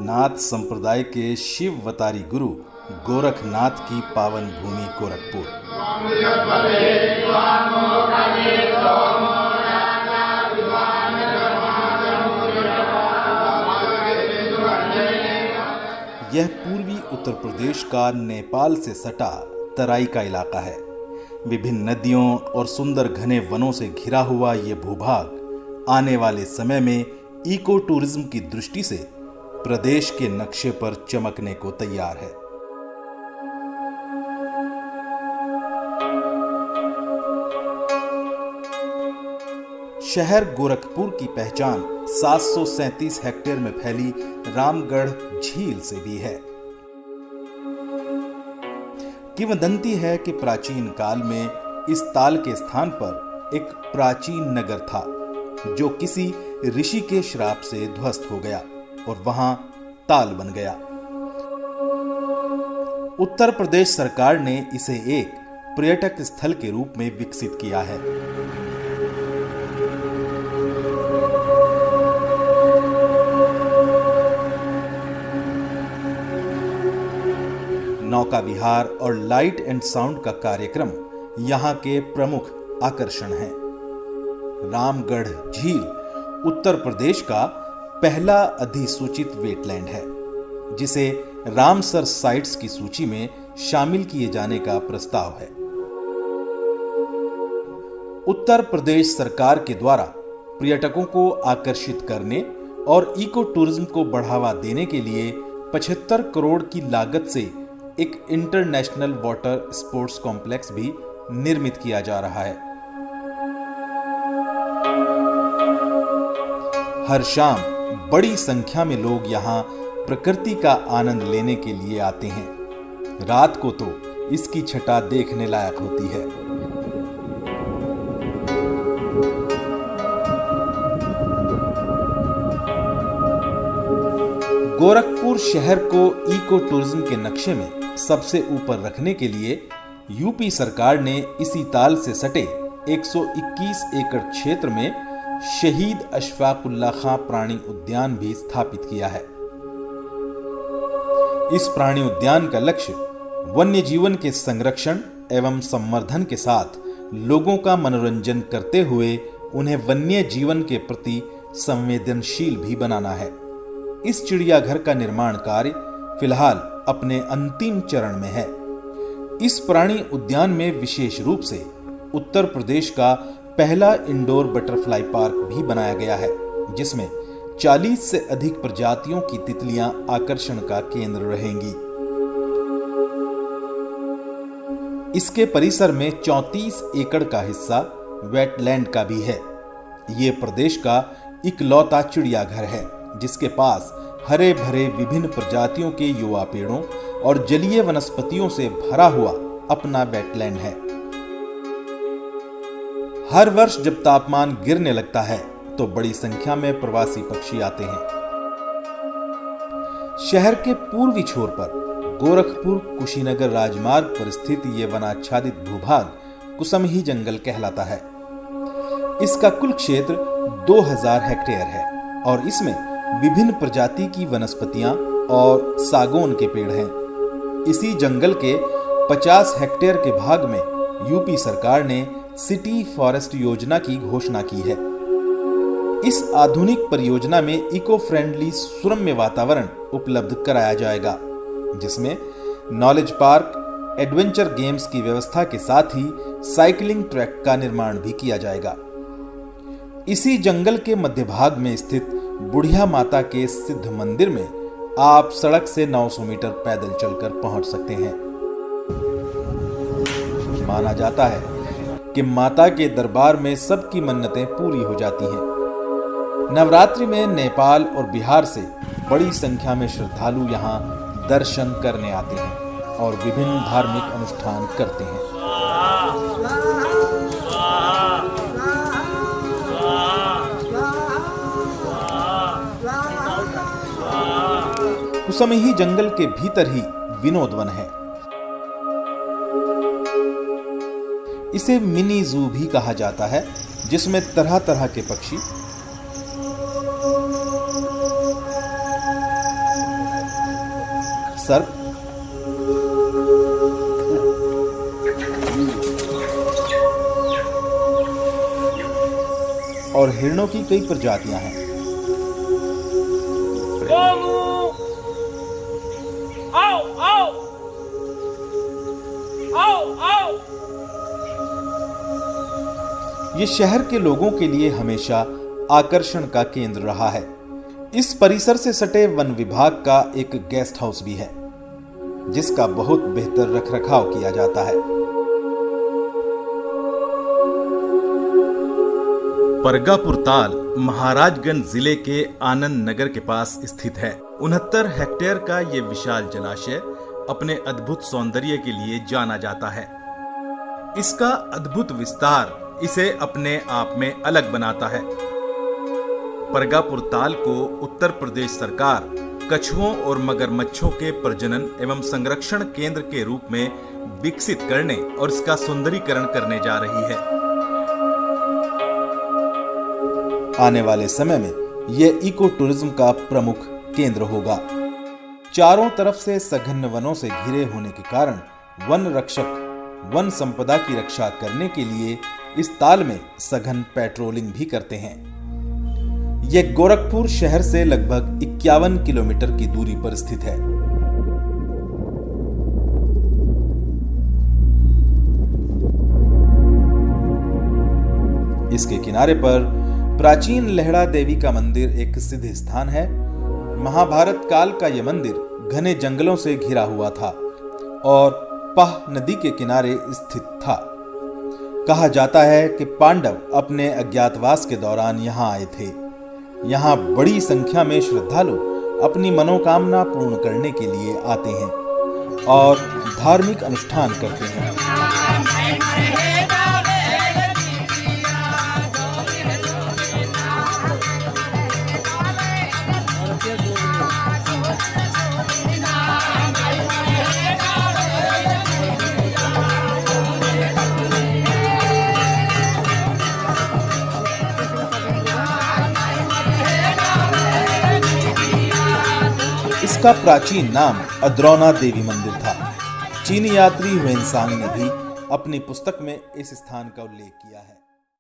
नाथ संप्रदाय के शिववतारी गुरु गोरखनाथ की पावन भूमि गोरखपुर। यह पूर्वी उत्तर प्रदेश का नेपाल से सटा तराई का इलाका है। विभिन्न नदियों और सुंदर घने वनों से घिरा हुआ यह भूभाग आने वाले समय में इको टूरिज्म की दृष्टि से प्रदेश के नक्शे पर चमकने को तैयार है। शहर गोरखपुर की पहचान 737 हेक्टेयर में फैली रामगढ़ झील से भी है। किंवदंती है कि प्राचीन काल में इस ताल के स्थान पर एक प्राचीन नगर था जो किसी ऋषि के श्राप से ध्वस्त हो गया और वहां ताल बन गया। उत्तर प्रदेश सरकार ने इसे एक पर्यटक स्थल के रूप में विकसित किया है। नौका विहार और लाइट एंड साउंड का कार्यक्रम यहां के प्रमुख आकर्षण हैं। रामगढ़ झील उत्तर प्रदेश का पहला अधिसूचित वेटलैंड है जिसे रामसर साइट्स की सूची में शामिल किए जाने का प्रस्ताव है। उत्तर प्रदेश सरकार के द्वारा पर्यटकों को आकर्षित करने और इको टूरिज्म को बढ़ावा देने के लिए 75 करोड़ की लागत से एक इंटरनेशनल वाटर स्पोर्ट्स कॉम्प्लेक्स भी निर्मित किया जा रहा है। हर शाम बड़ी संख्या में लोग यहां प्रकृति का आनंद लेने के लिए आते हैं। रात को तो इसकी छटा देखने लायक होती है। गोरखपुर शहर को इको टूरिज्म के नक्शे में सबसे ऊपर रखने के लिए यूपी सरकार ने इसी ताल से सटे 121 एकड़ क्षेत्र में शहीद अशफाकुल्लाह खां प्राणी उद्यान भी स्थापित किया है। इस प्राणी उद्यान का लक्ष्य वन्य जीवन के संरक्षण एवं संवर्धन के साथ लोगों का मनोरंजन करते हुए उन्हें वन्य जीवन के प्रति संवेदनशील भी बनाना है। इस चिड़ियाघर का निर्माण कार्य फिलहाल अपने अंतिम चरण में है। इस प्राणी उद्यान में विशेष रूप से उत्तर प्रदेश का पहला इंडोर बटरफ्लाई पार्क भी बनाया गया है जिसमें 40 से अधिक प्रजातियों की तितलियां आकर्षण का केंद्र रहेंगी। इसके परिसर में 34 एकड़ का हिस्सा वेटलैंड का भी है। ये प्रदेश का इकलौता चिड़ियाघर है जिसके पास हरे भरे विभिन्न प्रजातियों के युवा पेड़ों और जलीय वनस्पतियों से भरा हुआ अपना वेटलैंड है। हर वर्ष जब तापमान गिरने लगता है तो बड़ी संख्या में प्रवासी पक्षी आते हैं। शहर के पूर्वी छोर पर गोरखपुर कुशीनगर राजमार्ग पर स्थित यह वनाच्छादित भूभाग कुसमही जंगल कहलाता है। इसका कुल क्षेत्र 2000 हेक्टेयर है और इसमें विभिन्न प्रजाति की वनस्पतियां और सागौन के पेड़ हैं। इसी जंगल के 50 हेक्टेयर के भाग में यूपी सरकार ने सिटी फॉरेस्ट योजना की घोषणा की है। इस आधुनिक परियोजना में इको फ्रेंडली सुरम्य वातावरण उपलब्ध कराया जाएगा जिसमें नॉलेज पार्क, एडवेंचर गेम्स की व्यवस्था के साथ ही साइकिलिंग ट्रैक का निर्माण भी किया जाएगा। इसी जंगल के मध्य भाग में स्थित बुढ़िया माता के सिद्ध मंदिर में आप सड़क से 900 मीटर पैदल चलकर पहुंच सकते हैं। माना जाता है कि माता के दरबार में सबकी मन्नतें पूरी हो जाती हैं। नवरात्रि में नेपाल और बिहार से बड़ी संख्या में श्रद्धालु यहां दर्शन करने आते हैं और विभिन्न धार्मिक अनुष्ठान करते हैं। कुसमही जंगल के भीतर ही विनोद वन है। इसे मिनी जू भी कहा जाता है जिसमें तरह तरह के पक्षी, सर्प, और हिरणों की कई प्रजातियां हैं। ये शहर के लोगों के लिए हमेशा आकर्षण का केंद्र रहा है। इस परिसर से सटे वन विभाग का एक गेस्ट हाउस भी है, जिसका बहुत बेहतर रखरखाव किया जाता है। परगापुर ताल महाराजगंज जिले के आनंद नगर के पास स्थित है। 69 हेक्टेयर का ये विशाल जलाशय अपने अद्भुत सौंदर्य के लिए जाना जाता है। इसका अद्भुत विस्तार इसे अपने आप में अलग बनाता है। परगापुर ताल को उत्तर प्रदेश सरकार कछुओं और मगरमच्छों के प्रजनन एवं संरक्षण केंद्र के रूप में विकसित करने और इसका सुंदरीकरण करने जा रही है। आने वाले समय में यह इको टूरिज्म का प्रमुख केंद्र होगा। चारों तरफ से सघन वनों से घिरे होने के कारण वन रक्षक वन संपदा की रक्षा करने के लिए इस ताल में सघन पेट्रोलिंग भी करते हैं। यह गोरखपुर शहर से लगभग 51 किलोमीटर की दूरी पर स्थित है। इसके किनारे पर प्राचीन लेहड़ा देवी का मंदिर एक सिद्ध स्थान है। महाभारत काल का यह मंदिर घने जंगलों से घिरा हुआ था और पाह नदी के किनारे स्थित था। कहा जाता है कि पांडव अपने अज्ञातवास के दौरान यहाँ आए थे। यहाँ बड़ी संख्या में श्रद्धालु अपनी मनोकामना पूर्ण करने के लिए आते हैं और धार्मिक अनुष्ठान करते हैं। इसका प्राचीन नाम अद्रौना देवी मंदिर था। चीनी यात्री हुएनसांग ने भी अपनी पुस्तक में इस स्थान का उल्लेख किया है।